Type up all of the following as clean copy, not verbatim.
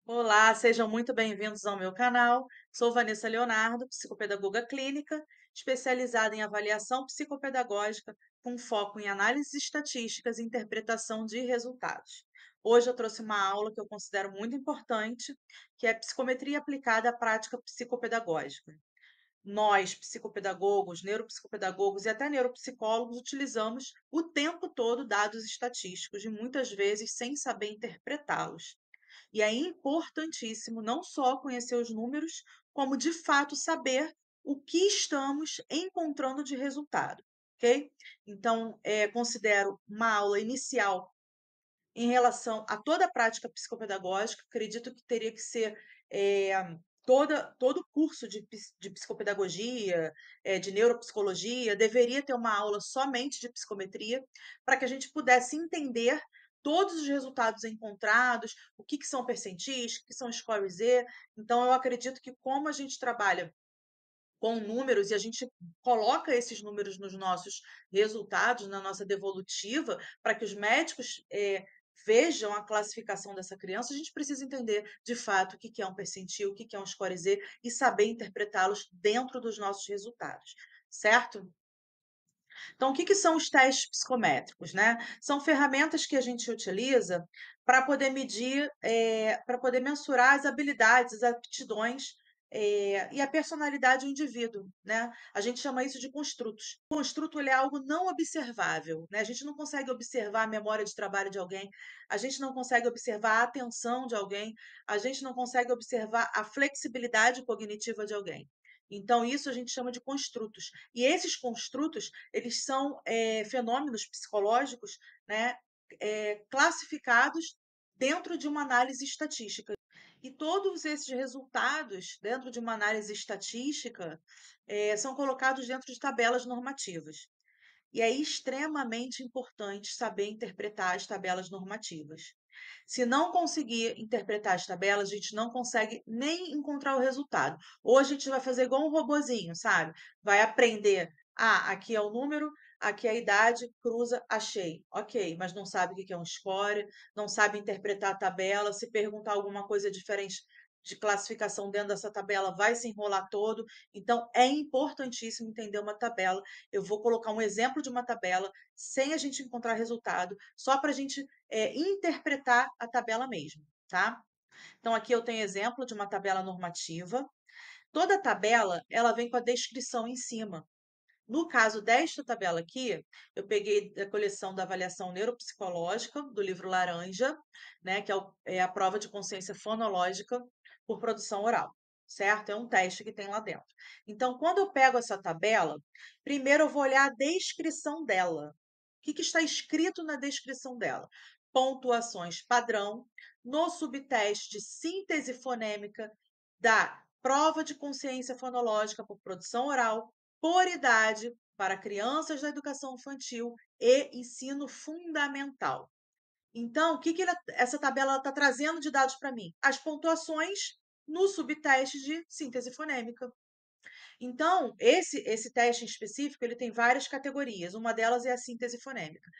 Olá, sejam muito bem-vindos ao meu canal. Sou Vanessa Leonardo, psicopedagoga clínica, especializada em avaliação psicopedagógica, com foco em análises estatísticas e interpretação de resultados. Hoje eu trouxe uma aula que eu considero muito importante, que é psicometria aplicada à prática psicopedagógica. Nós, psicopedagogos, neuropsicopedagogos e até neuropsicólogos, utilizamos o tempo todo dados estatísticos e muitas vezes sem saber interpretá-los. E é importantíssimo não só conhecer os números, como de fato saber o que estamos encontrando de resultado, ok? Então, considero uma aula inicial em relação a toda a prática psicopedagógica. Acredito que teria que ser todo o curso de psicopedagogia, de neuropsicologia, deveria ter uma aula somente de psicometria, para que a gente pudesse entender todos os resultados encontrados, o que são percentis, o que são score Z. Então, eu acredito que como a gente trabalha com números e a gente coloca esses números nos nossos resultados, na nossa devolutiva, para que os médicos vejam a classificação dessa criança, a gente precisa entender de fato o que é um percentil, o que é um score Z e saber interpretá-los dentro dos nossos resultados, certo? Então, o que são os testes psicométricos, né? São ferramentas que a gente utiliza para poder medir, para poder mensurar as habilidades, as aptidões, e a personalidade do indivíduo, né? A gente chama isso de construtos. O construto ele é algo não observável, né? A gente não consegue observar a memória de trabalho de alguém, a gente não consegue observar a atenção de alguém, a gente não consegue observar a flexibilidade cognitiva de alguém. Então, isso a gente chama de construtos. E esses construtos, eles são fenômenos psicológicos, né, classificados dentro de uma análise estatística. E todos esses resultados, dentro de uma análise estatística, são colocados dentro de tabelas normativas. E é extremamente importante saber interpretar as tabelas normativas. Se não conseguir interpretar as tabelas, a gente não consegue nem encontrar o resultado. Ou a gente vai fazer igual um robozinho, sabe? Vai aprender. Ah, aqui é o número, aqui é a idade, cruza, achei. Ok, mas não sabe o que é um score, não sabe interpretar a tabela. Se perguntar alguma coisa diferente de classificação dentro dessa tabela, vai se enrolar todo. Então, é importantíssimo entender uma tabela. Eu vou colocar um exemplo de uma tabela sem a gente encontrar resultado, só para a gente interpretar a tabela mesmo, tá? Então, aqui eu tenho exemplo de uma tabela normativa. Toda tabela, ela vem com a descrição em cima. No caso desta tabela aqui, eu peguei da coleção da avaliação neuropsicológica, do livro Laranja, né, que é a prova de consciência fonológica por produção oral, certo? É um teste que tem lá dentro. Então, quando eu pego essa tabela, primeiro eu vou olhar a descrição dela. O que está escrito na descrição dela? Pontuações padrão no subteste de síntese fonêmica da prova de consciência fonológica por produção oral por idade para crianças da educação infantil e ensino fundamental. Então, essa tabela está trazendo de dados para mim? As pontuações no subteste de síntese fonêmica. Então, esse teste em específico, ele tem várias categorias. Uma delas é a síntese fonêmica.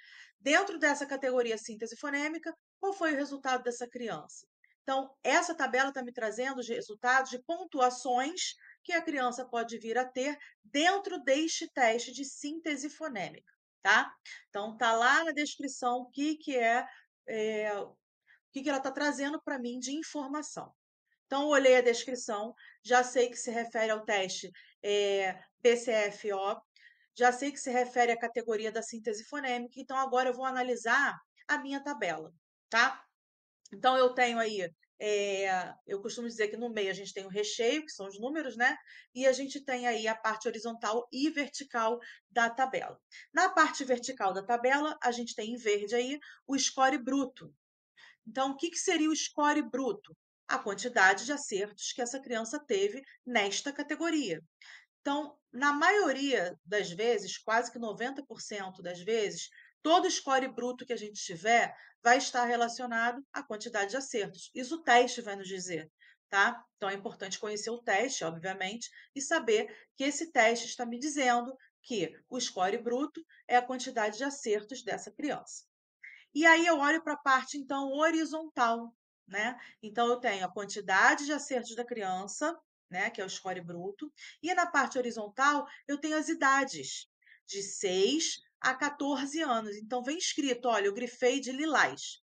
Dentro dessa categoria síntese fonêmica, qual foi o resultado dessa criança? Então, essa tabela está me trazendo os resultados de pontuações que a criança pode vir a ter dentro deste teste de síntese fonêmica, tá? Então, tá lá na descrição o que ela está trazendo para mim de informação. Então, eu olhei a descrição, já sei que se refere ao teste PCFO, já sei que se refere à categoria da síntese fonêmica, então agora eu vou analisar a minha tabela, tá? Então, eu tenho aí, eu costumo dizer que no meio a gente tem o recheio, que são os números, né? E a gente tem aí a parte horizontal e vertical da tabela. Na parte vertical da tabela, a gente tem em verde aí o score bruto. Então, o que seria o score bruto? A quantidade de acertos que essa criança teve nesta categoria. Então, na maioria das vezes, quase que 90% das vezes, todo score bruto que a gente tiver vai estar relacionado à quantidade de acertos. Isso o teste vai nos dizer, tá? Então, é importante conhecer o teste, obviamente, e saber que esse teste está me dizendo que o score bruto é a quantidade de acertos dessa criança. E aí eu olho para a parte, então, horizontal. né? Então, eu tenho a quantidade de acertos da criança, né, que é o score bruto, e na parte horizontal eu tenho as idades, de 6 a 14 anos. Então, vem escrito, olha, eu grifei de lilás.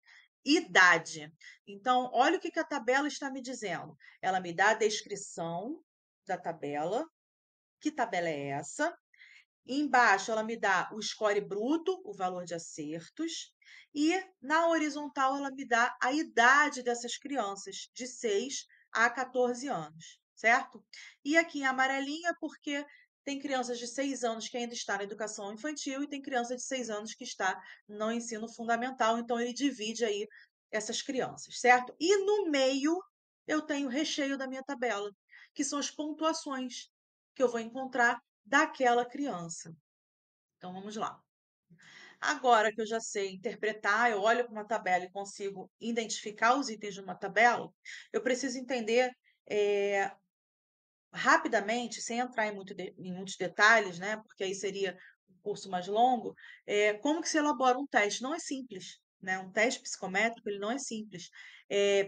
Idade. Então, olha o que que a tabela está me dizendo. Ela me dá a descrição da tabela. Que tabela é essa? Embaixo ela me dá o score bruto, o valor de acertos, e na horizontal ela me dá a idade dessas crianças, de 6 a 14 anos, certo? E aqui em amarelinha, porque tem crianças de 6 anos que ainda está na educação infantil e tem criança de 6 anos que está no ensino fundamental, então ele divide aí essas crianças, certo? E no meio eu tenho o recheio da minha tabela, que são as pontuações que eu vou encontrar daquela criança. Então vamos lá. Agora que eu já sei interpretar, eu olho para uma tabela e consigo identificar os itens de uma tabela, eu preciso entender eh, rapidamente, sem entrar em muitos detalhes, né? Porque aí seria um curso mais longo, como que se elabora um teste? Não é simples, né? Um teste psicométrico, ele não é simples.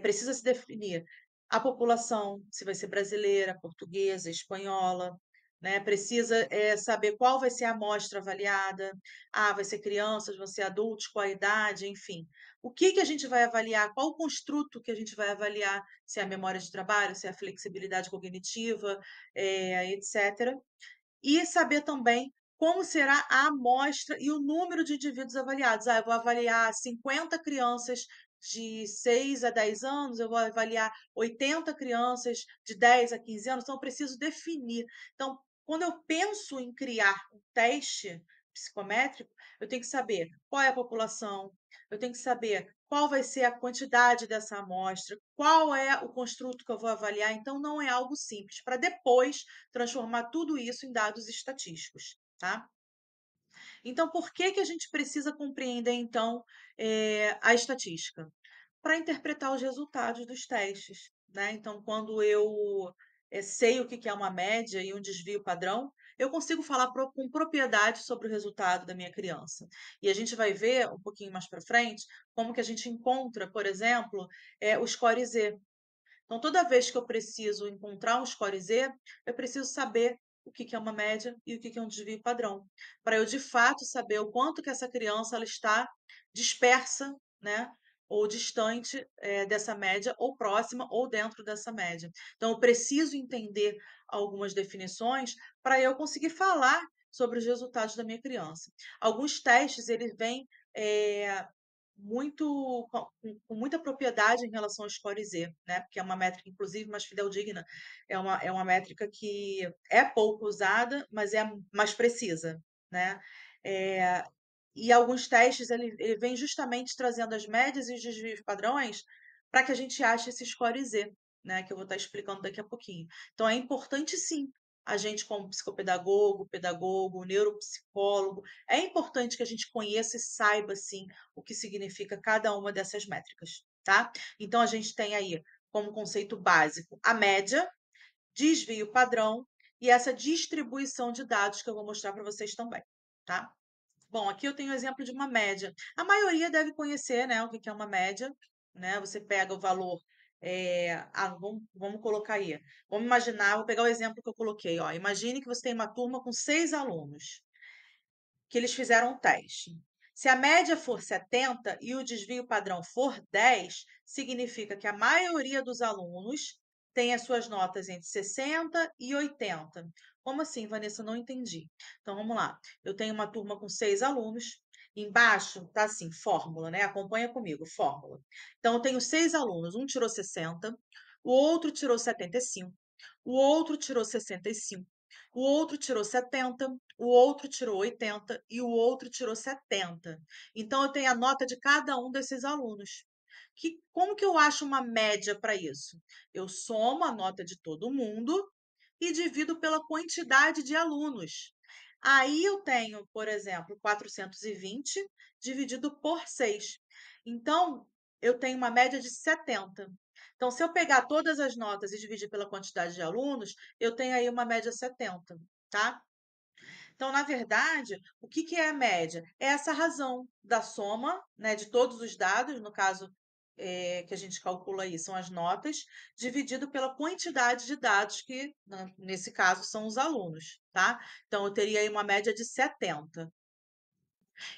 Precisa se definir a população, se vai ser brasileira, portuguesa, espanhola, né? Precisa saber qual vai ser a amostra avaliada. Ah, vai ser crianças, vão ser adultos, qual a idade, enfim. O que que a gente vai avaliar? Qual o construto que a gente vai avaliar? Se é a memória de trabalho, se é a flexibilidade cognitiva, etc. E saber também como será a amostra e o número de indivíduos avaliados. Ah, eu vou avaliar 50 crianças de 6 a 10 anos, eu vou avaliar 80 crianças de 10 a 15 anos, então eu preciso definir. Então, quando eu penso em criar um teste psicométrico, eu tenho que saber qual é a população, eu tenho que saber qual vai ser a quantidade dessa amostra, qual é o construto que eu vou avaliar. Então, não é algo simples, para depois transformar tudo isso em dados estatísticos, tá? Então, por que que a gente precisa compreender, então, a estatística? Para interpretar os resultados dos testes, né? Então, quando eu sei o que que é uma média e um desvio padrão, eu consigo falar com propriedade sobre o resultado da minha criança. E a gente vai ver um pouquinho mais para frente como que a gente encontra, por exemplo, o score Z. Então, toda vez que eu preciso encontrar um score Z, eu preciso saber o que que é uma média e o que que é um desvio padrão, para eu de fato saber o quanto que essa criança ela está dispersa, né, ou distante dessa média, ou próxima, ou dentro dessa média. Então, eu preciso entender algumas definições para eu conseguir falar sobre os resultados da minha criança. Alguns testes eles vêm eh, com muita propriedade em relação ao score Z, né? Porque é uma métrica, inclusive, mais fidedigna. É uma métrica que é pouco usada, mas é mais precisa, né? É, e alguns testes ele vem justamente trazendo as médias e os desvios padrões para que a gente ache esse score Z, né? Que eu vou estar explicando daqui a pouquinho. Então é importante sim a gente, como psicopedagogo, pedagogo, neuropsicólogo, é importante que a gente conheça e saiba sim o que significa cada uma dessas métricas, tá? Então a gente tem aí como conceito básico a média, desvio padrão e essa distribuição de dados que eu vou mostrar para vocês também, tá? Bom, aqui eu tenho o exemplo de uma média. A maioria deve conhecer, né, o que que é uma média, né? Você pega o valor, vamos colocar aí. Vamos imaginar, vou pegar o exemplo que eu coloquei, ó. Imagine que você tem uma turma com 6 alunos, que eles fizeram um teste. Se a média for 70 e o desvio padrão for 10, significa que a maioria dos alunos tem as suas notas entre 60 e 80. Como assim, Vanessa? Não entendi. Então vamos lá. Eu tenho uma turma com 6 alunos. Embaixo tá assim, fórmula, né? Acompanha comigo, fórmula. Então eu tenho 6 alunos, um tirou 60, o outro tirou 75, o outro tirou 65, o outro tirou 70, o outro tirou 80 e o outro tirou 70. Então, eu tenho a nota de cada um desses alunos. Como que eu acho uma média para isso? Eu somo a nota de todo mundo e divido pela quantidade de alunos. Aí eu tenho, por exemplo, 420 dividido por 6. Então, eu tenho uma média de 70. Então, se eu pegar todas as notas e dividir pela quantidade de alunos, eu tenho aí uma média 70, tá? Então, na verdade, o que que é a média? É essa razão da soma, né, de todos os dados, no caso, que a gente calcula aí são as notas, dividido pela quantidade de dados que, nesse caso, são os alunos, tá? Então, eu teria aí uma média de 70.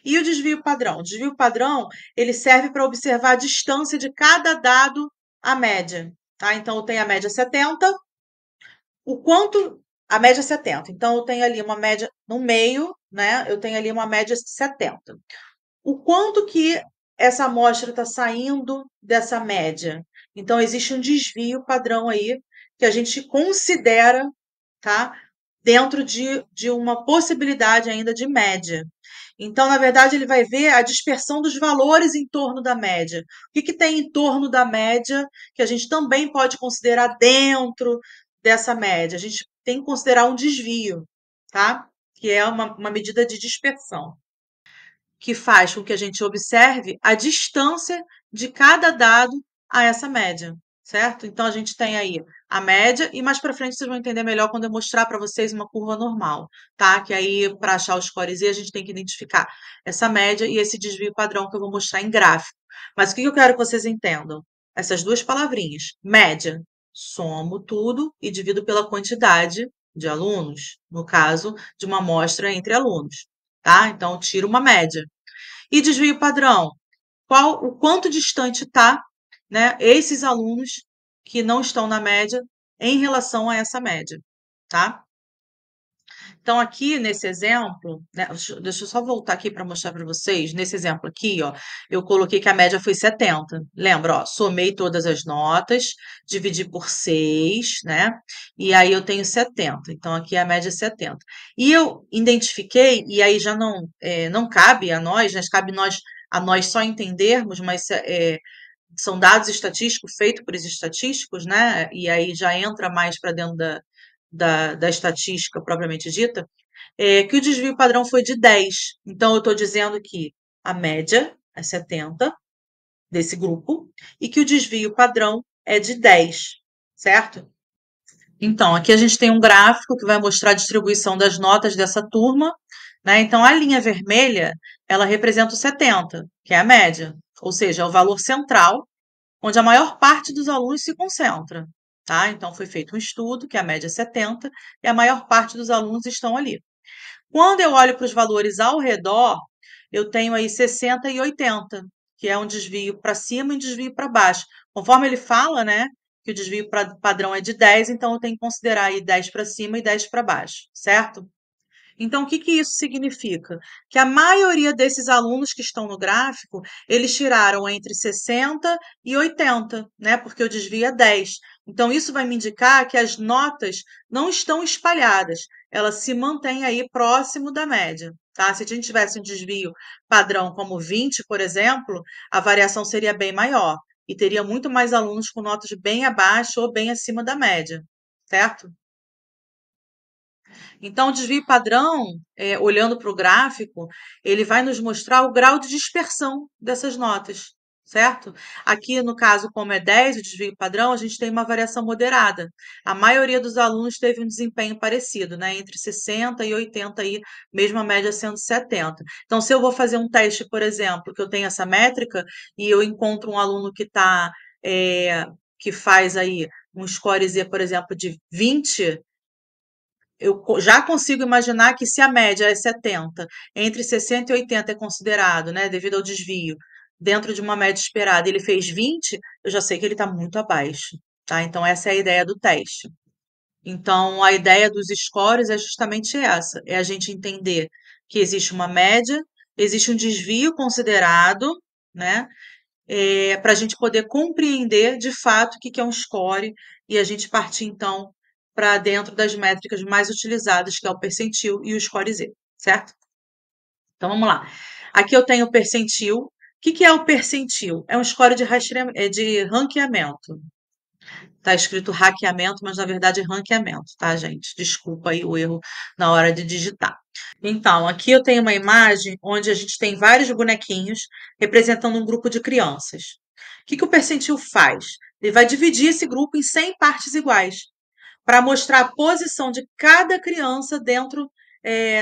E o desvio padrão? O desvio padrão, ele serve para observar a distância de cada dado à média, tá? Então, eu tenho a média 70, o quanto... A média é 70. Então, eu tenho ali uma média no meio, né? Eu tenho ali uma média 70. O quanto que essa amostra está saindo dessa média? Então, existe um desvio padrão aí que a gente considera, tá? Dentro de uma possibilidade ainda de média. Então, na verdade, ele vai ver a dispersão dos valores em torno da média. O que tem em torno da média que a gente também pode considerar dentro dessa média? A gente tem que considerar um desvio, tá? Que é uma medida de dispersão, que faz com que a gente observe a distância de cada dado a essa média, certo? Então, a gente tem aí a média e mais para frente vocês vão entender melhor quando eu mostrar para vocês uma curva normal, tá? Que aí, para achar o score Z, a gente tem que identificar essa média e esse desvio padrão que eu vou mostrar em gráfico. Mas o que eu quero que vocês entendam? Essas duas palavrinhas. Média, somo tudo e divido pela quantidade de alunos, no caso de uma amostra entre alunos, tá? Então, tiro uma média. E desvio padrão, o quanto distante está, né, esses alunos que não estão na média em relação a essa média, tá? Então, aqui nesse exemplo, né, deixa eu só voltar aqui para mostrar para vocês. Nesse exemplo aqui, ó, eu coloquei que a média foi 70. Lembra, ó, somei todas as notas, dividi por 6, né? E aí eu tenho 70. Então, aqui a média é 70. E eu identifiquei, e aí já não cabe a nós, né? Cabe a nós só entendermos, mas são dados estatísticos feitos por estatísticos, né? E aí já entra mais para dentro da estatística propriamente dita, que o desvio padrão foi de 10. Então, eu estou dizendo que a média é 70 desse grupo e que o desvio padrão é de 10, certo? Então, aqui a gente tem um gráfico que vai mostrar a distribuição das notas dessa turma, né? Então, a linha vermelha, ela representa o 70, que é a média, ou seja, é o valor central onde a maior parte dos alunos se concentra, tá? Então, foi feito um estudo, que a média é 70, e a maior parte dos alunos estão ali. Quando eu olho para os valores ao redor, eu tenho aí 60 e 80, que é um desvio para cima e um desvio para baixo. Conforme ele fala, né, que o desvio padrão é de 10, então eu tenho que considerar aí 10 para cima e 10 para baixo, certo? Então, o que que isso significa? Que a maioria desses alunos que estão no gráfico, eles tiraram entre 60 e 80, né? Porque o desvio é 10. Então, isso vai me indicar que as notas não estão espalhadas, elas se mantêm aí próximo da média, tá? Se a gente tivesse um desvio padrão como 20, por exemplo, a variação seria bem maior e teria muito mais alunos com notas bem abaixo ou bem acima da média, certo? Então, o desvio padrão, olhando para o gráfico, ele vai nos mostrar o grau de dispersão dessas notas, certo? Aqui, no caso, como é 10, o desvio padrão, a gente tem uma variação moderada. A maioria dos alunos teve um desempenho parecido, né? Entre 60 e 80, aí, mesmo a média sendo 70. Então, se eu vou fazer um teste, por exemplo, que eu tenho essa métrica, e eu encontro um aluno que faz aí um score Z, por exemplo, de 20, eu já consigo imaginar que se a média é 70, entre 60 e 80 é considerado, né, devido ao desvio, dentro de uma média esperada, ele fez 20, eu já sei que ele está muito abaixo, tá? Então, essa é a ideia do teste. Então, a ideia dos scores é justamente essa, é a gente entender que existe uma média, existe um desvio considerado, né, para a gente poder compreender de fato o que que é um score e a gente partir, então, para dentro das métricas mais utilizadas, que é o percentil e o score Z, certo? Então, vamos lá. Aqui eu tenho o percentil. O que que é o percentil? É um score de ranqueamento. Tá escrito hackeamento, mas na verdade é ranqueamento, tá, gente? Desculpa aí o erro na hora de digitar. Então, aqui eu tenho uma imagem onde a gente tem vários bonequinhos representando um grupo de crianças. O que que o percentil faz? Ele vai dividir esse grupo em 100 partes iguais, para mostrar a posição de cada criança dentro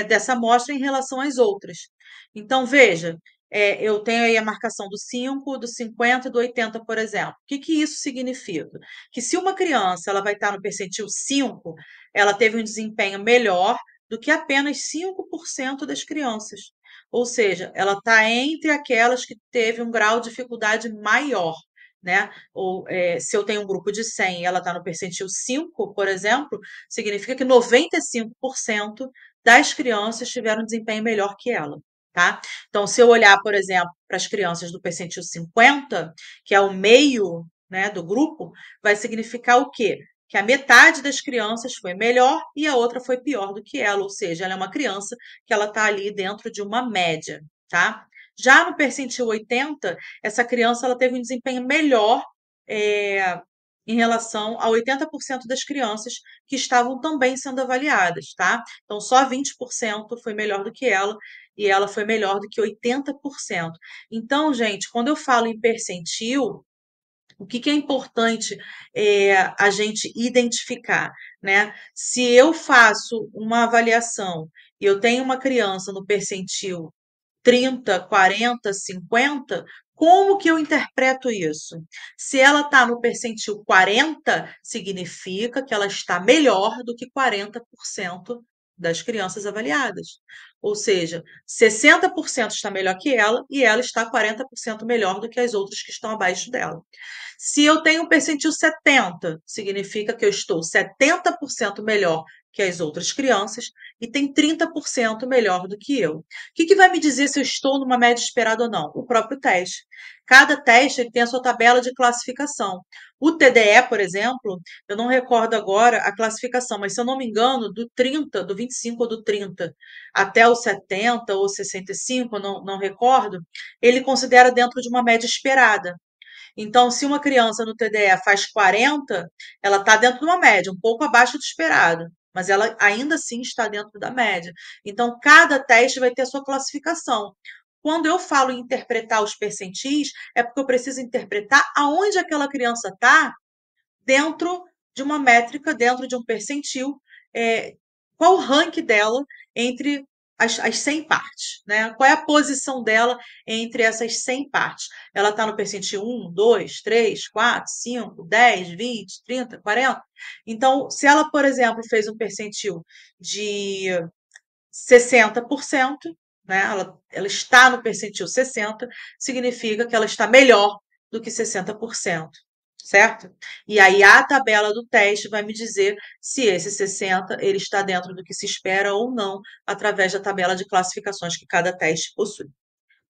dessa amostra em relação às outras. Então, veja, eu tenho aí a marcação do 5, do 50 e do 80, por exemplo. O que que isso significa? Que se uma criança ela vai estar no percentil 5, ela teve um desempenho melhor do que apenas 5% das crianças. Ou seja, ela está entre aquelas que teve um grau de dificuldade maior, né? Ou se eu tenho um grupo de 100 e ela está no percentil 5, por exemplo, significa que 95% das crianças tiveram um desempenho melhor que ela, tá? Então, se eu olhar, por exemplo, para as crianças do percentil 50, que é o meio, né, do grupo, vai significar o quê? Que a metade das crianças foi melhor e a outra foi pior do que ela, ou seja, ela é uma criança que ela está ali dentro de uma média, tá? Já no percentil 80, essa criança ela teve um desempenho melhor é, em relação a 80% das crianças que estavam também sendo avaliadas, tá? Então, só 20% foi melhor do que ela e ela foi melhor do que 80%. Então, gente, quando eu falo em percentil, o que que é importante a gente identificar, né? Se eu faço uma avaliação e eu tenho uma criança no percentil 30, 40, 50, como que eu interpreto isso? Se ela está no percentil 40, significa que ela está melhor do que 40% das crianças avaliadas. Ou seja, 60% está melhor que ela e ela está 40% melhor do que as outras que estão abaixo dela. Se eu tenho um percentil 70, significa que eu estou 70% melhor que as outras crianças e tem 30% melhor do que eu. O que que vai me dizer se eu estou numa média esperada ou não? O próprio teste. Cada teste ele tem a sua tabela de classificação. O TDE, por exemplo, eu não recordo agora a classificação, mas se eu não me engano, do 30, do 25 ou do 30 até o 70 ou 65, eu não recordo, ele considera dentro de uma média esperada. Então, se uma criança no TDE faz 40, ela está dentro de uma média, um pouco abaixo do esperado, mas ela ainda assim está dentro da média. Então, cada teste vai ter a sua classificação. Quando eu falo em interpretar os percentis, é porque eu preciso interpretar aonde aquela criança está dentro de uma métrica, dentro de um percentil, qual o rank dela entre as 100 partes, né? Qual é a posição dela entre essas 100 partes? Ela está no percentil 1, 2, 3, 4, 5, 10, 20, 30, 40? Então, se ela, por exemplo, fez um percentil de 60%, né? Ela está no percentil 60, significa que ela está melhor do que 60%, certo? E aí a tabela do teste vai me dizer se esse 60 ele está dentro do que se espera ou não, através da tabela de classificações que cada teste possui.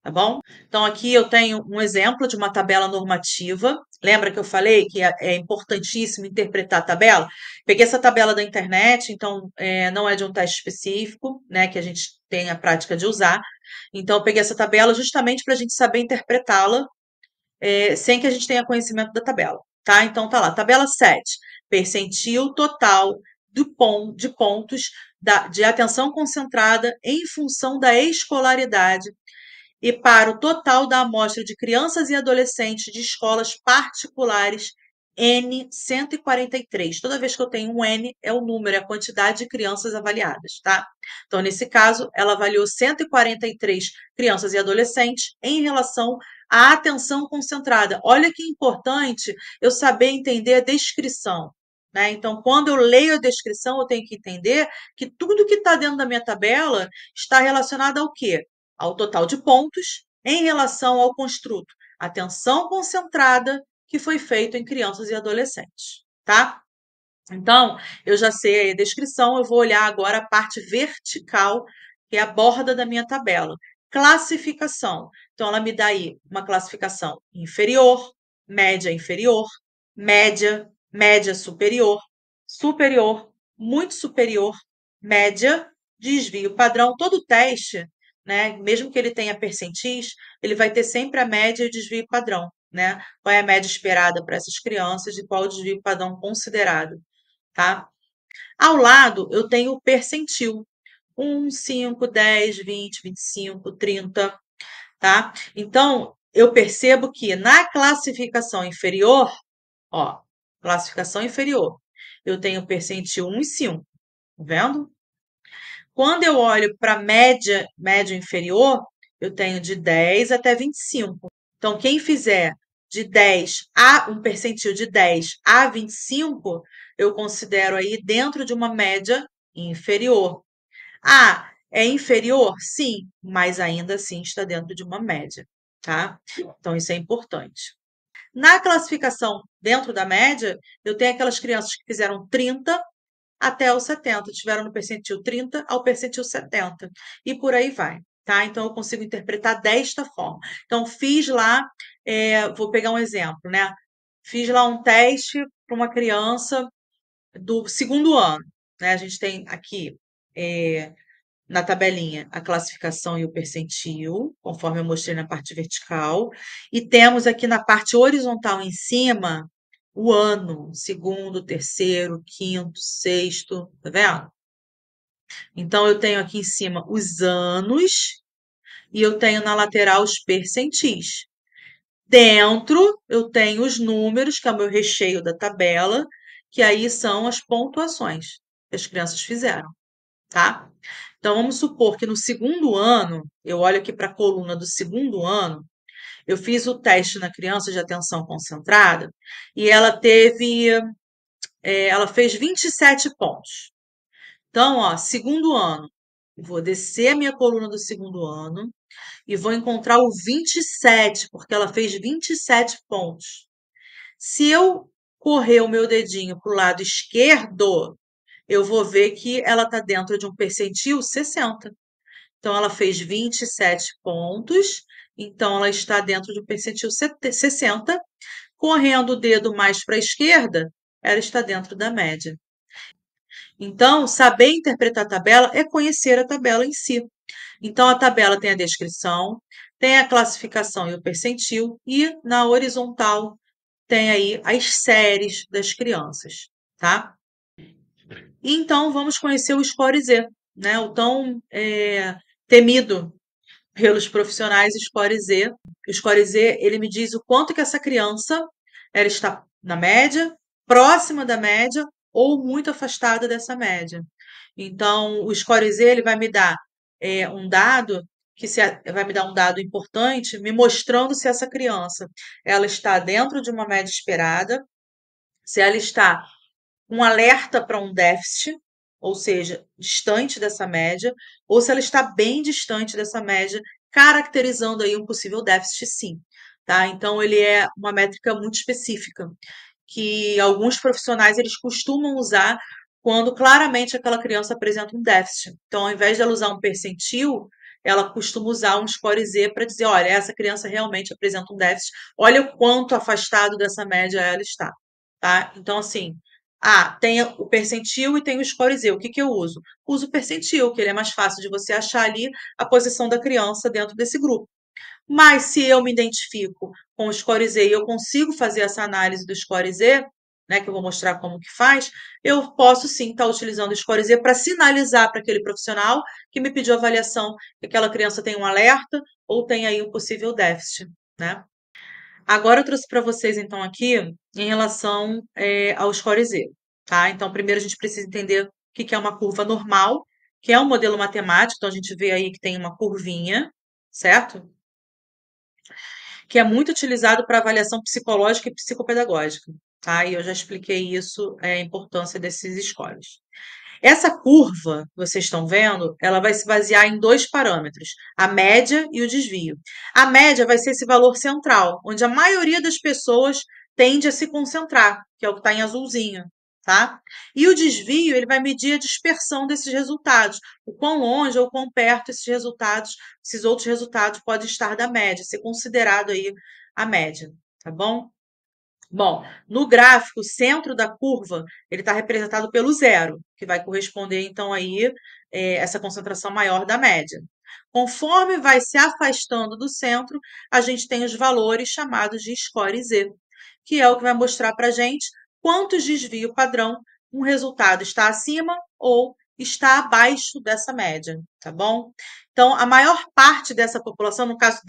Tá bom? Então, aqui eu tenho um exemplo de uma tabela normativa. Lembra que eu falei que é importantíssimo interpretar a tabela? Peguei essa tabela da internet, então não é de um teste específico, né, que a gente tem a prática de usar. Então, eu peguei essa tabela justamente para a gente saber interpretá-la sem que a gente tenha conhecimento da tabela, tá? Então, tá lá, tabela 7, percentil total de pontos de atenção concentrada em função da escolaridade e para o total da amostra de crianças e adolescentes de escolas particulares N 143. Toda vez que eu tenho um N, é o número, é a quantidade de crianças avaliadas, tá? Então, nesse caso, ela avaliou 143 crianças e adolescentes em relação à atenção concentrada. Olha que importante eu saber entender a descrição. Né? Então, quando eu leio a descrição, eu tenho que entender que tudo que está dentro da minha tabela está relacionado ao quê? Ao total de pontos em relação ao construto. Atenção concentrada que foi feito em crianças e adolescentes, tá? Então, eu já sei a descrição, eu vou olhar agora a parte vertical, que é a borda da minha tabela. Classificação. Então, ela me dá aí uma classificação inferior, média superior, superior, muito superior, média, desvio padrão. Todo teste, né, mesmo que ele tenha percentis, ele vai ter sempre a média e o desvio padrão, né? Qual é a média esperada para essas crianças e qual o desvio padrão considerado, tá? Ao lado, eu tenho o percentil. 1, 5, 10, 20, 25, 30, tá? Então, eu percebo que na classificação inferior, ó, classificação inferior, eu tenho percentil 1 e 5, tá vendo? Quando eu olho para média inferior, eu tenho de 10 até 25. Então, quem fizer de 10 a um percentil de 10 a 25, eu considero aí dentro de uma média inferior. Ah, é inferior? Sim, mas ainda assim está dentro de uma média, tá? Então, isso é importante. Na classificação dentro da média, eu tenho aquelas crianças que fizeram 30 até o 70, tiveram no percentil 30 ao percentil 70, e por aí vai, tá? Então, eu consigo interpretar desta forma. Então, fiz lá, vou pegar um exemplo, né? Fiz lá um teste para uma criança do segundo ano, né? A gente tem aqui na tabelinha a classificação e o percentil, conforme eu mostrei na parte vertical, e temos aqui na parte horizontal em cima o ano, segundo, terceiro, quinto, sexto, tá vendo? Então eu tenho aqui em cima os anos e eu tenho na lateral os percentis. Dentro eu tenho os números, que é o meu recheio da tabela, que aí são as pontuações que as crianças fizeram, tá? Então, vamos supor que no segundo ano, eu olho aqui para a coluna do segundo ano, eu fiz o teste na criança de atenção concentrada e ela fez 27 pontos. Então, ó, segundo ano, vou descer a minha coluna do segundo ano e vou encontrar o 27, porque ela fez 27 pontos. Se eu correr o meu dedinho para o lado esquerdo, eu vou ver que ela está dentro de um percentil 60. Então, ela fez 27 pontos, então ela está dentro do percentil 60. Correndo o dedo mais para a esquerda, ela está dentro da média. Então, saber interpretar a tabela é conhecer a tabela em si. Então, a tabela tem a descrição, tem a classificação e o percentil, e na horizontal tem aí as séries das crianças, tá? Então, vamos conhecer o Score Z, né? O tão temido pelos profissionais Score Z. O Score Z, ele me diz o quanto que essa criança ela está na média, próxima da média ou muito afastada dessa média. Então, o Score Z, ele vai me dar um dado vai me dar um dado importante, me mostrando se essa criança ela está dentro de uma média esperada, se ela está um alerta para um déficit, ou seja, distante dessa média, ou se ela está bem distante dessa média, caracterizando aí um possível déficit, sim. Tá? Então, ele é uma métrica muito específica, que alguns profissionais eles costumam usar quando claramente aquela criança apresenta um déficit. Então, ao invés de ela usar um percentil, ela costuma usar um score Z para dizer, olha, essa criança realmente apresenta um déficit, olha o quanto afastado dessa média ela está. Tá? Então, assim, tem o percentil e tem o score Z. O que que eu uso? Uso o percentil, que ele é mais fácil de você achar ali a posição da criança dentro desse grupo. Mas se eu me identifico com o Score Z e eu consigo fazer essa análise do Score Z, né, que eu vou mostrar como que faz, eu posso sim estar utilizando o Score Z para sinalizar para aquele profissional que me pediu avaliação que aquela criança tem um alerta ou tem aí um possível déficit, né? Agora eu trouxe para vocês então aqui em relação ao Score Z, tá? Então primeiro a gente precisa entender o que que é uma curva normal, que é um modelo matemático, então a gente vê aí que tem uma curvinha, certo? Que é muito utilizado para avaliação psicológica e psicopedagógica, tá? E eu já expliquei isso, a importância desses scores. Essa curva que vocês estão vendo, ela vai se basear em dois parâmetros, a média e o desvio. A média vai ser esse valor central, onde a maioria das pessoas tende a se concentrar, que é o que está em azulzinho, tá? E o desvio, ele vai medir a dispersão desses resultados, o quão longe ou quão perto esses outros resultados podem estar da média, ser considerado aí a média, tá bom? Bom, no gráfico, o centro da curva, ele está representado pelo zero, que vai corresponder, então, aí, essa concentração maior da média. Conforme vai se afastando do centro, a gente tem os valores chamados de score Z, que é o que vai mostrar para a gente quantos desvio padrão um resultado está acima ou está abaixo dessa média, tá bom? Então, a maior parte dessa população, no caso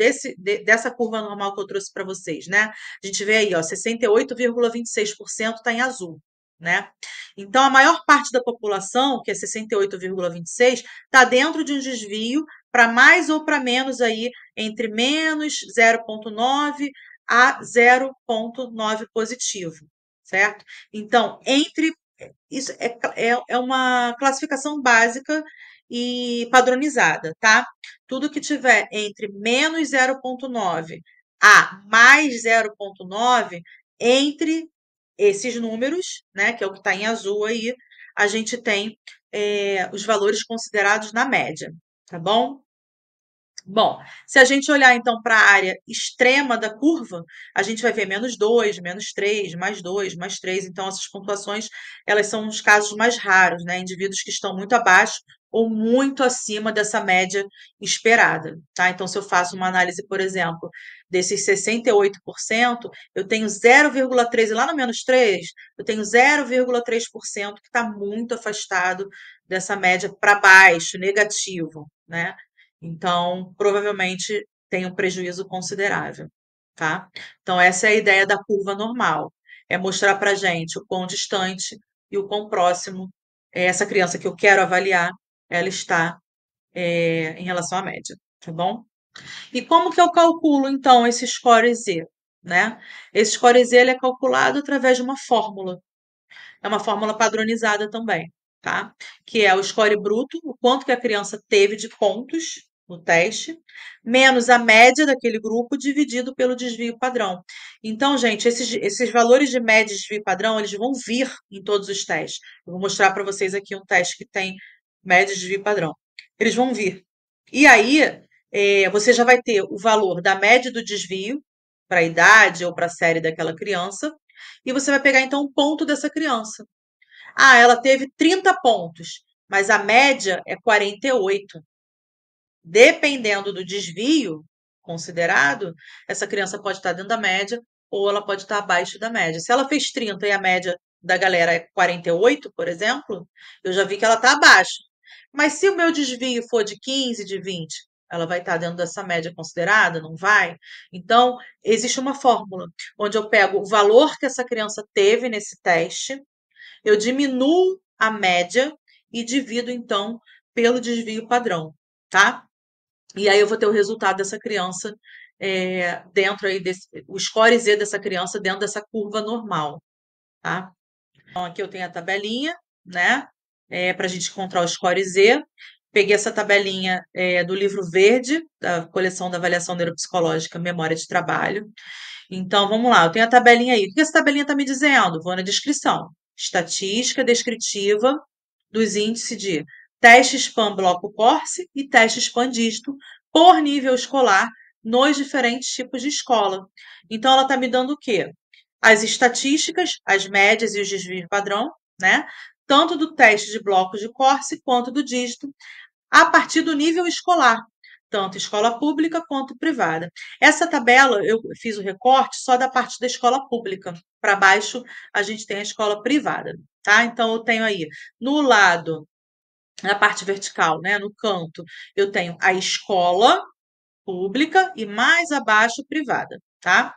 dessa curva normal que eu trouxe para vocês, né? A gente vê aí, ó, 68,26% está em azul, né? Então, a maior parte da população, que é 68,26, está dentro de um desvio para mais ou para menos aí entre menos 0,9 a 0,9 positivo, certo? Então, entre isso é uma classificação básica e padronizada, tá? Tudo que tiver entre menos 0,9 a mais 0,9, entre esses números, né, que é o que está em azul aí, a gente tem os valores considerados na média, tá bom? Bom, se a gente olhar então para a área extrema da curva, a gente vai ver -2, -3, +2, +3. Então, essas pontuações, elas são os casos mais raros, né? Indivíduos que estão muito abaixo ou muito acima dessa média esperada, tá? Então, se eu faço uma análise, por exemplo, desses 68%, eu tenho 0,3, e lá no -3, eu tenho 0,3% que está muito afastado dessa média para baixo, negativo, né? Então, provavelmente tem um prejuízo considerável, tá? Então, essa é a ideia da curva normal. É mostrar para gente o quão distante e o quão próximo essa criança que eu quero avaliar, ela está em relação à média, tá bom? E como que eu calculo, então, esse score Z, né? Esse score Z ele é calculado através de uma fórmula. É uma fórmula padronizada também, tá? Que é o score bruto, o quanto que a criança teve de pontos no teste, menos a média daquele grupo dividido pelo desvio padrão. Então, gente, esses valores de média e desvio padrão, eles vão vir em todos os testes. Eu vou mostrar para vocês aqui um teste que tem média e desvio padrão. Eles vão vir. E aí, você já vai ter o valor da média do desvio para a idade ou para a série daquela criança, e você vai pegar então o ponto dessa criança. Ah, ela teve 30 pontos, mas a média é 48. Dependendo do desvio considerado, essa criança pode estar dentro da média ou ela pode estar abaixo da média. Se ela fez 30 e a média da galera é 48, por exemplo, eu já vi que ela está abaixo. Mas se o meu desvio for de 15, de 20, ela vai estar dentro dessa média considerada? Não vai? Então, existe uma fórmula onde eu pego o valor que essa criança teve nesse teste, eu diminuo a média e divido, então, pelo desvio padrão, tá? E aí eu vou ter o resultado dessa criança dentro aí o score Z dessa criança dentro dessa curva normal, tá? Então, aqui eu tenho a tabelinha, né? Para a gente encontrar o score Z. Peguei essa tabelinha do livro verde, da coleção da avaliação neuropsicológica Memória de Trabalho. Então, vamos lá, eu tenho a tabelinha aí. O que essa tabelinha está me dizendo? Vou na descrição. Estatística descritiva dos índices de teste SPAM bloco Corse e teste SPAM dígito por nível escolar nos diferentes tipos de escola. Então, ela está me dando o quê? As estatísticas, as médias e os desvios padrão, né? Tanto do teste de blocos de Corse quanto do dígito, a partir do nível escolar, tanto escola pública quanto privada. Essa tabela eu fiz o recorte só da parte da escola pública. Para baixo a gente tem a escola privada, tá? Então eu tenho aí no lado, na parte vertical, né, no canto, eu tenho a escola pública e mais abaixo privada, tá?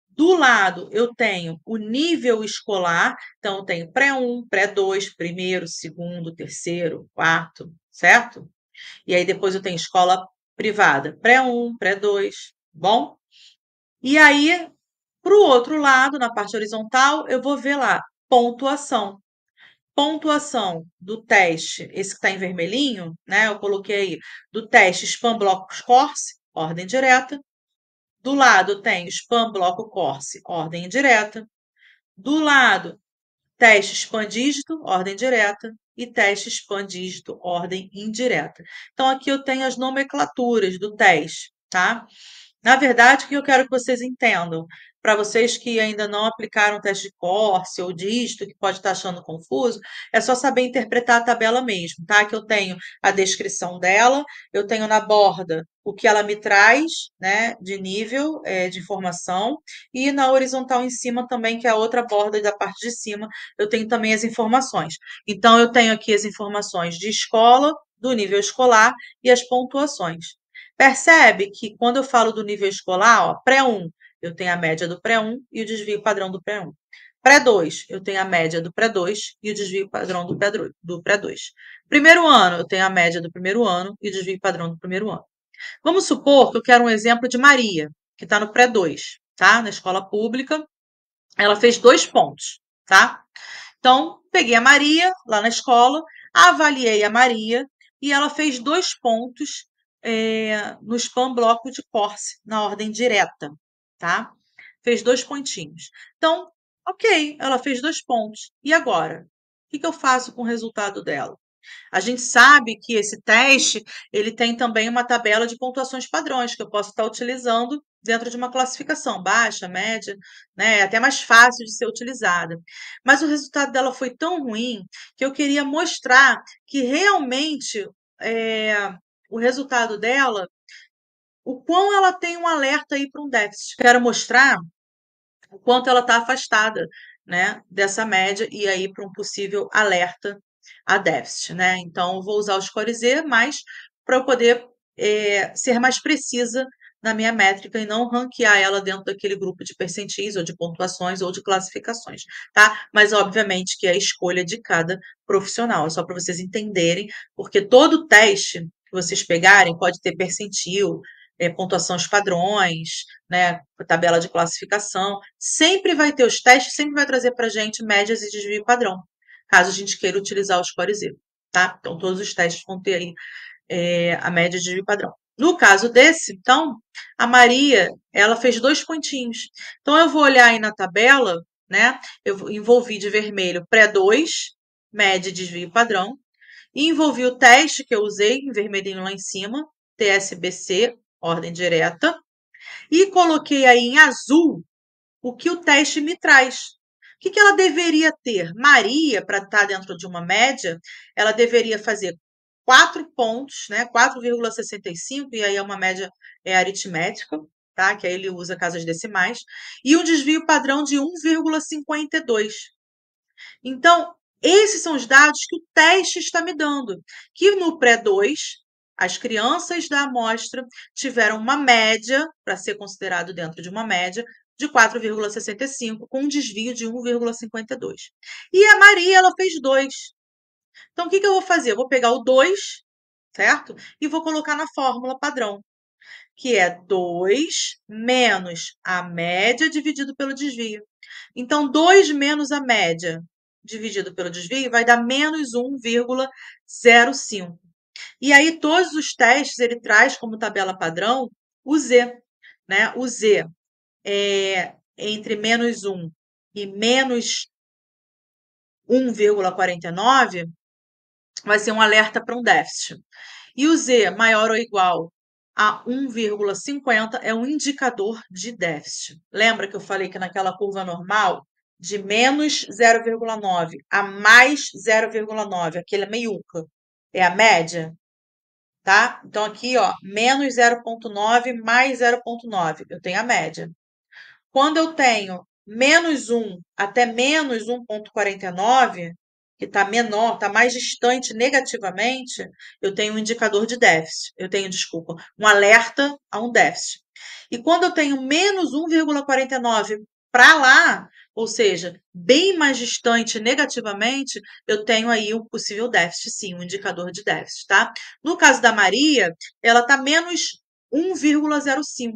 Do lado, eu tenho o nível escolar, então eu tenho pré-1, pré-2, primeiro, segundo, terceiro, quarto, certo? E aí depois eu tenho escola privada, pré-1, pré-2, bom? E aí, para o outro lado, na parte horizontal, eu vou ver lá pontuação. Pontuação do teste, esse que está em vermelhinho, né? Eu coloquei aí, do teste Spam Blocos Corse, ordem direta. Do lado tem Spam Bloco Corse, ordem indireta. Do lado, teste Spam Dígito, ordem direta. E teste Spam Dígito, ordem indireta. Então, aqui eu tenho as nomenclaturas do teste, tá? Na verdade, o que eu quero que vocês entendam, para vocês que ainda não aplicaram o teste de Corse ou dígito, que pode estar achando confuso, é só saber interpretar a tabela mesmo, tá? Que eu tenho a descrição dela, eu tenho na borda o que ela me traz, né, de nível de informação, e na horizontal em cima também, que é a outra borda da parte de cima, eu tenho também as informações. Então, eu tenho aqui as informações de escola, do nível escolar e as pontuações. Percebe que quando eu falo do nível escolar, ó, pré-1, eu tenho a média do pré-1 e o desvio padrão do pré-1. Pré-2, eu tenho a média do pré-2 e o desvio padrão do pré-2. Primeiro ano, eu tenho a média do primeiro ano e o desvio padrão do primeiro ano. Vamos supor que eu quero um exemplo de Maria, que está no pré-2, tá? Na escola pública, ela fez 2 pontos, tá? Então, peguei a Maria lá na escola, avaliei a Maria e ela fez 2 pontos no spam bloco de Corse, na ordem direta, tá? Fez 2 pontinhos. Então, ok, ela fez 2 pontos. E agora? O que eu faço com o resultado dela? A gente sabe que esse teste ele tem também uma tabela de pontuações padrões que eu posso estar utilizando dentro de uma classificação baixa, média, né? É até mais fácil de ser utilizada. Mas o resultado dela foi tão ruim que eu queria mostrar que realmente é, o resultado dela, o quão ela tem um alerta aí para um déficit. Quero mostrar o quanto ela está afastada, né, dessa média e aí para um possível alerta a déficit, né? Então, eu vou usar o score Z, mas para eu poder ser mais precisa na minha métrica e não ranquear ela dentro daquele grupo de percentis ou de pontuações ou de classificações, tá? Mas obviamente que é a escolha de cada profissional, é só para vocês entenderem, porque todo teste que vocês pegarem pode ter percentil, pontuações padrões, né, tabela de classificação, sempre vai ter os testes, sempre vai trazer para a gente médias e desvio padrão, caso a gente queira utilizar o score Z, tá? Então, todos os testes vão ter aí a média de desvio padrão. No caso desse, então, a Maria, ela fez 2 pontinhos. Então, eu vou olhar aí na tabela, né? Eu envolvi de vermelho pré-2, média e desvio padrão, e envolvi o teste que eu usei, em vermelhinho lá em cima, TSBC, ordem direta, e coloquei aí em azul o que o teste me traz. O que ela deveria ter? Maria, para estar dentro de uma média, ela deveria fazer 4 pontos, né? 4,65, e aí é uma média aritmética, tá? Que aí ele usa casas decimais, e um desvio padrão de 1,52. Então, esses são os dados que o teste está me dando, que no pré-2, as crianças da amostra tiveram uma média, para ser considerado dentro de uma média, de 4,65, com um desvio de 1,52. E a Maria, ela fez 2. Então, o que eu vou fazer? Eu vou pegar o 2, certo? E vou colocar na fórmula padrão, que é 2 menos a média dividido pelo desvio. Então, 2 menos a média dividido pelo desvio vai dar menos 1,05. E aí, todos os testes, ele traz como tabela padrão o Z, né? O Z é entre menos 1 e menos 1,49 vai ser um alerta para um déficit. E o Z maior ou igual a 1,50 é um indicador de déficit. Lembra que eu falei que naquela curva normal, de menos 0,9 a mais 0,9, aquele é meiuca, é a média, tá? Então aqui, ó, menos 0,9 mais 0,9, eu tenho a média. Quando eu tenho menos 1 até menos 1,49, que está menor, está mais distante negativamente, eu tenho um indicador de déficit. Eu tenho, desculpa, um alerta a um déficit. E quando eu tenho menos 1,49 para lá, ou seja, bem mais distante negativamente, eu tenho aí um possível déficit, sim, um indicador de déficit, tá? No caso da Maria, ela está menos 1,05.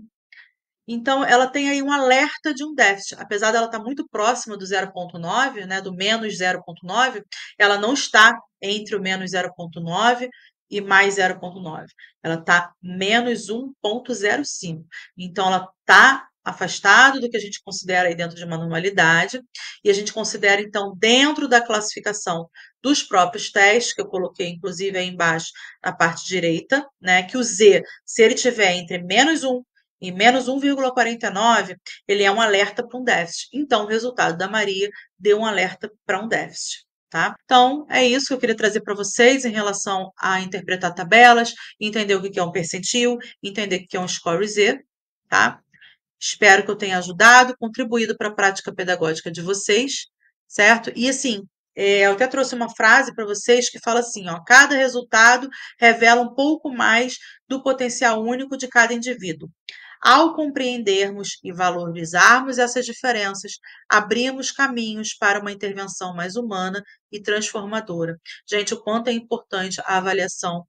Então, ela tem aí um alerta de um déficit. Apesar dela estar muito próxima do 0,9, né, do menos 0,9, ela não está entre o menos 0,9 e mais 0,9. Ela está menos 1,05. Então, ela está afastada do que a gente considera aí dentro de uma normalidade. E a gente considera, então, dentro da classificação dos próprios testes, que eu coloquei, inclusive, aí embaixo, na parte direita, né, que o Z, se ele tiver entre menos 1 e menos 1,49, ele é um alerta para um déficit. Então, o resultado da Maria deu um alerta para um déficit. Tá? Então, é isso que eu queria trazer para vocês em relação a interpretar tabelas, entender o que é um percentil, entender o que é um score Z. Tá? Espero que eu tenha ajudado, contribuído para a prática pedagógica de vocês, certo? E assim, eu até trouxe uma frase para vocês que fala assim, ó, cada resultado revela um pouco mais do potencial único de cada indivíduo. Ao compreendermos e valorizarmos essas diferenças, abrimos caminhos para uma intervenção mais humana e transformadora. Gente, o quanto é importante a avaliação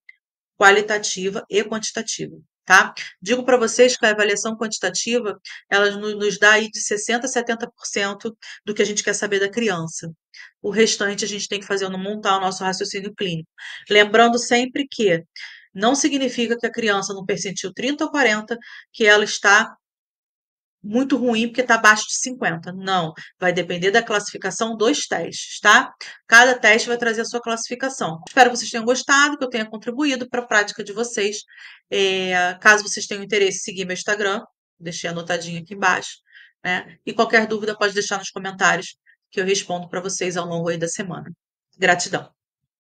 qualitativa e quantitativa, tá? Digo para vocês que a avaliação quantitativa, ela nos dá aí de 60% a 70% do que a gente quer saber da criança. O restante a gente tem que fazer no montar o nosso raciocínio clínico. Lembrando sempre que não significa que a criança no percentil 30 ou 40, que ela está muito ruim porque está abaixo de 50. Não, vai depender da classificação dos testes, tá? Cada teste vai trazer a sua classificação. Espero que vocês tenham gostado, que eu tenha contribuído para a prática de vocês. Caso vocês tenham interesse, seguir meu Instagram, deixei anotadinho aqui embaixo, né? E qualquer dúvida pode deixar nos comentários que eu respondo para vocês ao longo aí da semana. Gratidão.